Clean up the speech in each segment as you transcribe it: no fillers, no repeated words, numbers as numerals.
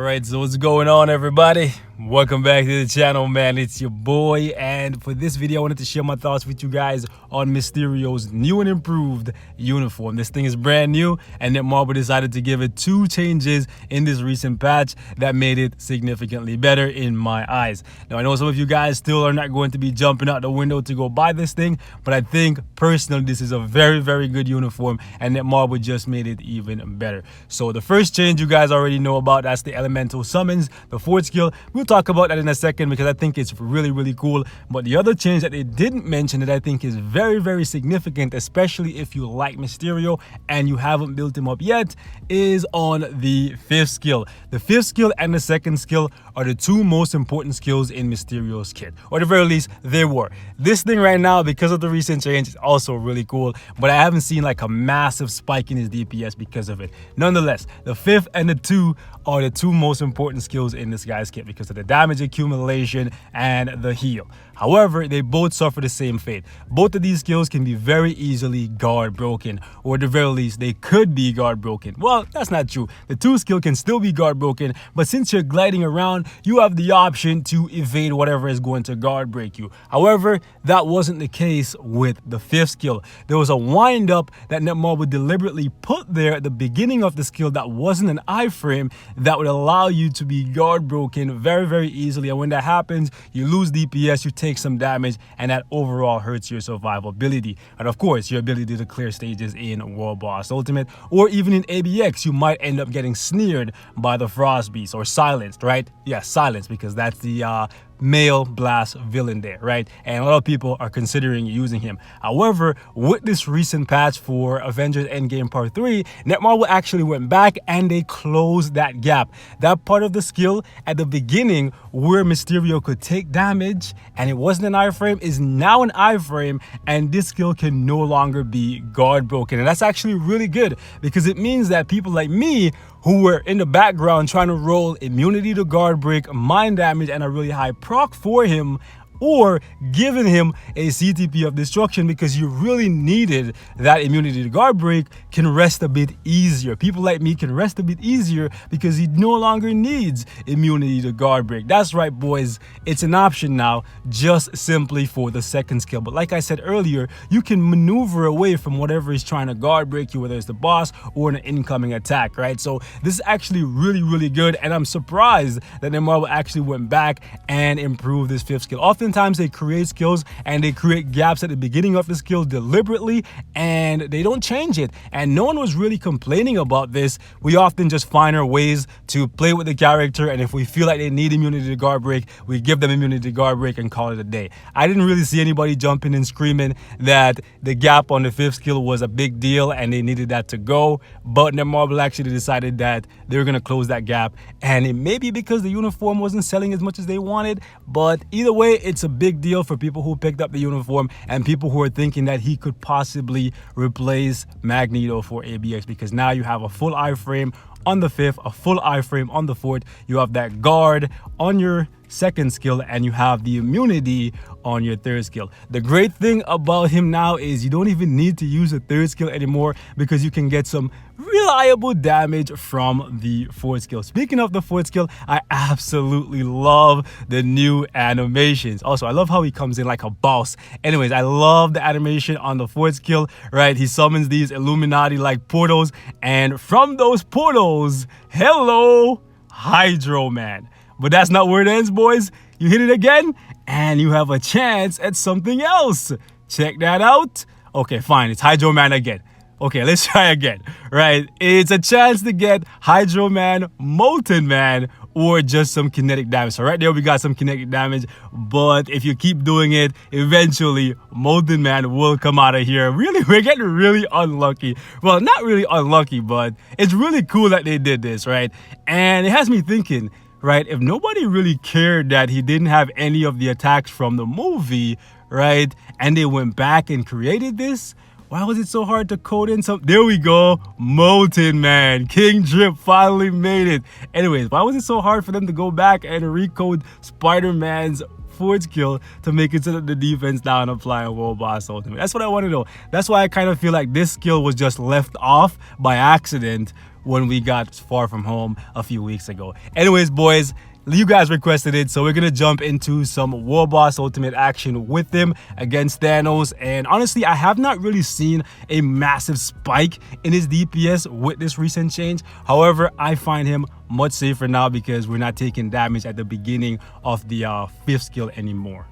Alright, so what's going on, everybody? Welcome back to the channel, man. It's your boy, and for this video I wanted to share my thoughts with you guys on Mysterio's new and improved uniform. This thing is brand new, and Netmarble decided to give it 2 changes in this recent patch that made it significantly better in my eyes. Now I know some of you guys still are not going to be jumping out the window to go buy this thing, but I think personally this is a very good uniform, and Netmarble just made it even better. So the first change you guys already know about, that's the elemental summons, the 4th skill. We'll talk about that in a second because I think it's really cool. But the other change that they didn't mention that I think is very significant, especially if you like Mysterio and you haven't built him up yet, is on the 5th skill. The 5th skill and the 2nd skill are the 2 most important skills in Mysterio's kit, or at the very least they were. This thing right now, because of the recent change, is also really cool, but I haven't seen like a massive spike in his DPS because of it. Nonetheless, the 5th and the 2 are the 2 most important skills in this guy's kit because of the damage accumulation and the heal. However, they both suffer the same fate. Both of these skills can be very easily guard broken, or at the very least they could be guard broken. Well, that's not true. The 2 skill can still be guard broken, but since you're gliding around, you have the option to evade whatever is going to guard break you. However, that wasn't the case with the 5th skill. There was a wind up that Netmarble deliberately put there at the beginning of the skill that wasn't an iframe that would allow you to be guard broken very easily, and when that happens, you lose DPS, you take some damage, and that overall hurts your survivability, and of course your ability to clear stages in World Boss Ultimate, or even in ABX you might end up getting sneered by the Frost Beast, or silenced, right? Yeah, silenced, because that's the male blast villain there, right? And a lot of people are considering using him. However, with this recent patch for Avengers Endgame Part 3, Netmarble actually went back and they closed that gap. That part of the skill at the beginning where Mysterio could take damage and it wasn't an iframe is now an iframe, and this skill can no longer be guard broken. And that's actually really good because it means that people like me who were in the background trying to roll immunity to guard break, mind damage, and a really high proc for him, or giving him a CTP of destruction because you really needed that immunity to guard break, can rest a bit easier. People like me can rest a bit easier because he no longer needs immunity to guard break. That's right, boys, it's an option now, just simply for the 2nd skill. But like I said earlier, you can maneuver away from whatever is trying to guard break you, whether it's the boss or an incoming attack, right? So this is actually really good, and I'm surprised that Netmarble actually went back and improved this 5th skill. Oftentimes they create skills and they create gaps at the beginning of the skill deliberately, and they don't change it, and no one was really complaining about this. We often just find our ways to play with the character, and if we feel like they need immunity to guard break, we give them immunity to guard break and call it a day. I didn't really see anybody jumping and screaming that the gap on the 5th skill was a big deal and they needed that to go, but Netmarble actually decided that they were going to close that gap, and it may be because the uniform wasn't selling as much as they wanted, but either way, it's a big deal for people who picked up the uniform and people who are thinking that he could possibly replace Magneto for ABX, because now you have a full iframe on the 5th, a full iframe on the 4th, you have that guard on your 2nd skill, and you have the immunity on your 3rd skill. The great thing about him now is you don't even need to use the 3rd skill anymore because you can get some reliable damage from the 4th skill. Speaking of the 4th skill, I absolutely love the new animations. Also, I love how he comes in like a boss. Anyways, I love the animation on the 4th skill, right? He summons these Illuminati like portals, and from those portals, hello, Hydro Man. But that's not where it ends, boys. You hit it again and you have a chance at something else. Check that out. Okay, fine, it's Hydro Man again. Okay, let's try again, right? It's a chance to get Hydro Man, Molten Man, or just some kinetic damage. So right there we got some kinetic damage, but if you keep doing it, eventually Molten Man will come out of here. Really, we're getting really unlucky. Well, not really unlucky, but it's really cool that they did this, right? And it has me thinking, right, if nobody really cared that he didn't have any of the attacks from the movie, right, and they went back and created this, why was it so hard to code in some? There we go, Molten Man. King Drip finally made it. Anyways, why was it so hard for them to go back and recode Spider-Man's 4th skill to make it so that the defense down apply a World Boss Ultimate? That's what I want to know. That's why I kind of feel like this skill was just left off by accident when we got Far From Home a few weeks ago. Anyways, boys, you guys requested it, so we're gonna jump into some War Boss Ultimate action with him against Thanos. And honestly, I have not really seen a massive spike in his DPS with this recent change. However, I find him much safer now because we're not taking damage at the beginning of the 5th skill anymore.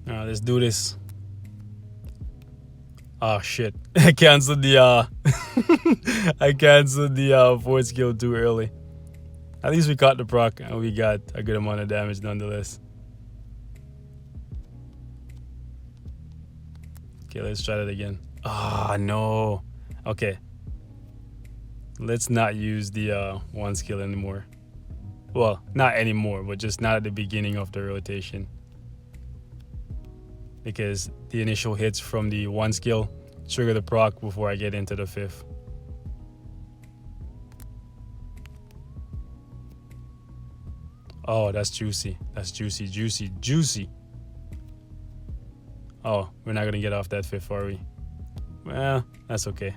Let's do this. Oh shit, I canceled the I canceled the 4th skill too early. At least we caught the proc and we got a good amount of damage nonetheless. Okay, let's try that again. Ah, no. Okay, let's not use the 1 skill anymore. Well, not anymore, but just not at the beginning of the rotation, because the initial hits from the 1 skill trigger the proc before I get into the 5th. Oh, that's juicy. That's juicy, juicy, juicy. Oh, we're not gonna get off that 5th, are we? Well, that's okay.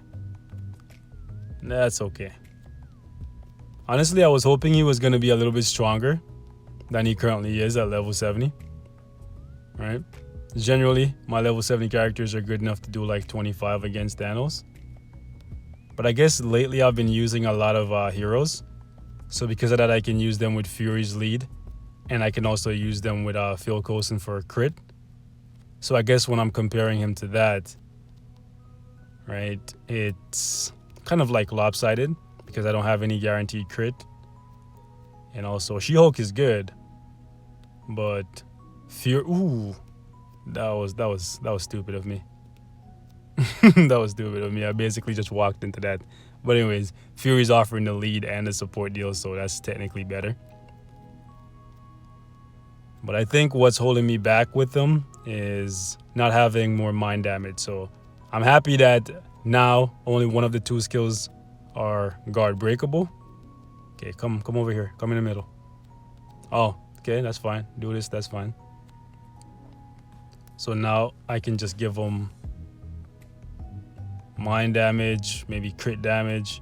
That's okay. Honestly, I was hoping he was gonna be a little bit stronger than he currently is at level 70. Right? Generally, my level 70 characters are good enough to do like 25 against Thanos. But I guess lately I've been using a lot of heroes. So because of that, I can use them with Fury's lead. And I can also use them with Phil Coulson for a crit. So I guess when I'm comparing him to that, right, it's kind of like lopsided because I don't have any guaranteed crit. And also She-Hulk is good. But Fury, ooh. That was stupid of me. That was stupid of me. I basically just walked into that. But anyways, Fury's offering the lead and the support deal, so that's technically better. But I think what's holding me back with them is not having more mind damage. So I'm happy that now only one of the 2 skills are guard breakable. Okay, come over here. Come in the middle. Oh, okay, that's fine. Do this, that's fine. So now I can just give them mind damage, maybe crit damage,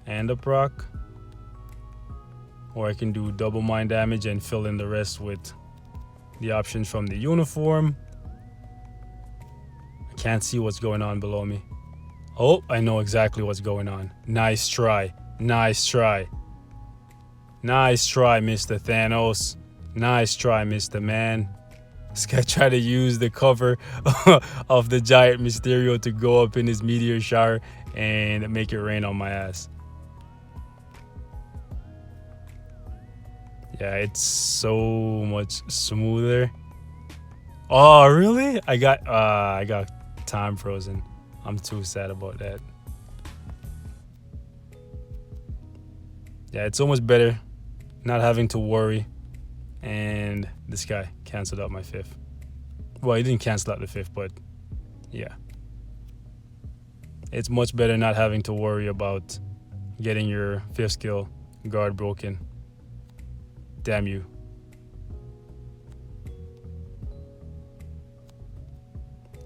and a proc. Or I can do double mind damage and fill in the rest with the options from the uniform. I can't see what's going on below me. Oh, I know exactly what's going on. Nice try. Nice try. Nice try, Mr. Thanos. Nice try, Mr. Man. This guy tried to use the cover of the giant Mysterio to go up in his meteor shower and make it rain on my ass. Yeah, it's so much smoother. Oh, really? I got time frozen. I'm too sad about that. Yeah, it's almost better not having to worry. And this guy canceled out my 5th. Well, he didn't cancel out the 5th, but yeah. It's much better not having to worry about getting your 5th skill guard broken. Damn you.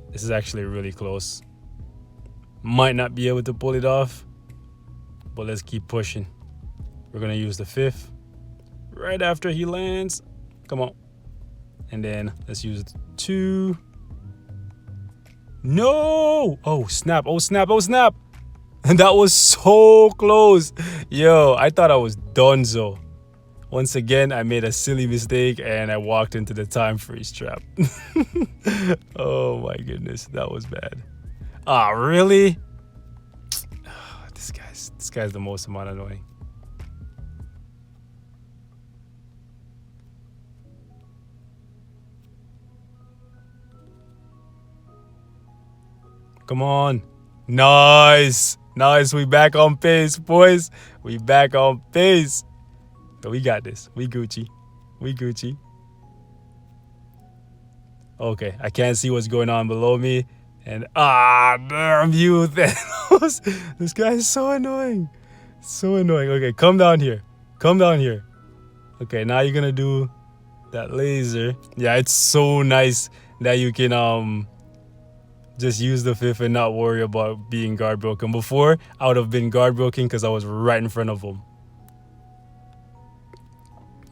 This is actually really close. Might not be able to pull it off, but let's keep pushing. We're gonna use the 5th right after he lands. Come on. And then let's use 2. No! Oh, snap. Oh, snap. Oh, snap. And that was so close. Yo, I thought I was donezo. Once again, I made a silly mistake and I walked into the time freeze trap. Oh my goodness, that was bad. Ah, really? This guy's the most amount annoying. Come on. Nice. Nice. We back on pace, boys. We back on pace. We got this. We Gucci. We Gucci. Okay. I can't see what's going on below me. And damn you, Thanos. This guy is so annoying. So annoying. Okay, come down here. Come down here. Okay, now you're gonna do That laser. Yeah, it's so nice that you can just use the fifth and not worry about being guard broken. Before, I would have been guard broken because I was right in front of him.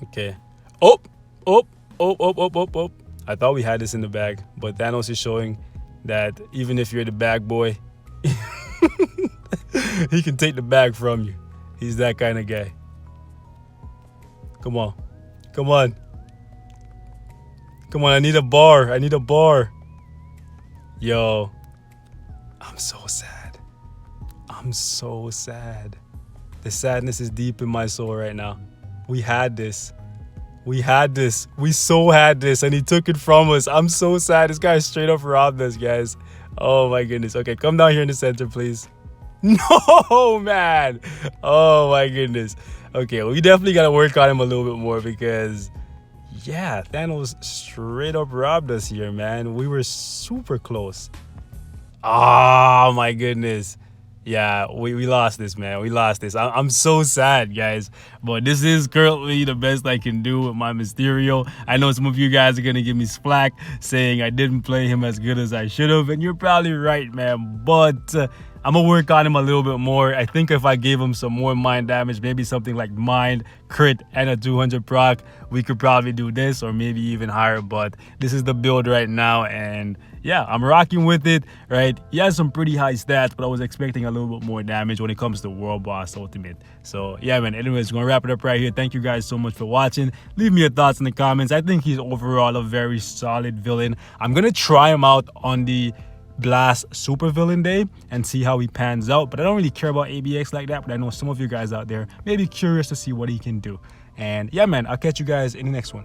Okay. Oh, oh, oh, oh, oh, oh, oh. I thought we had this in the bag, but Thanos is showing that even if you're the bag boy, he can take the bag from you. He's that kind of guy. Come on. Come on. Come on, I need a bar. I need a bar. Yo, I'm so sad. I'm so sad. The sadness is deep in my soul right now. We had this. We had this. We so had this, and he took it from us. I'm so sad. This guy straight up robbed us, guys. Oh my goodness. Okay, come down here in the center, please. No, man. Oh my goodness. Okay, well, we definitely got to work on him a little bit more because, yeah, Thanos straight up robbed us here, man. We were super close. Oh my goodness. Yeah, we lost this, man. We lost this. I'm so sad, guys. But this is currently the best I can do with my Mysterio. I know some of you guys are going to give me slack saying I didn't play him as good as I should have. And you're probably right, man. But I'm going to work on him a little bit more. I think if I gave him some more mind damage, maybe something like mind, crit, and a 200 proc, we could probably do this or maybe even higher. But this is the build right now. And yeah, I'm rocking with it, right? He has some pretty high stats, but I was expecting a little bit more damage when it comes to World Boss Ultimate. So yeah, man, anyways, gonna wrap it up right here. Thank you guys so much for watching. Leave me your thoughts in the comments. I think he's overall a very solid villain. I'm gonna try him out on the Blast Super Villain Day and see how he pans out, but I don't really care about ABX like that. But I know some of you guys out there may be curious to see what he can do. And yeah, man, I'll catch you guys in the next one.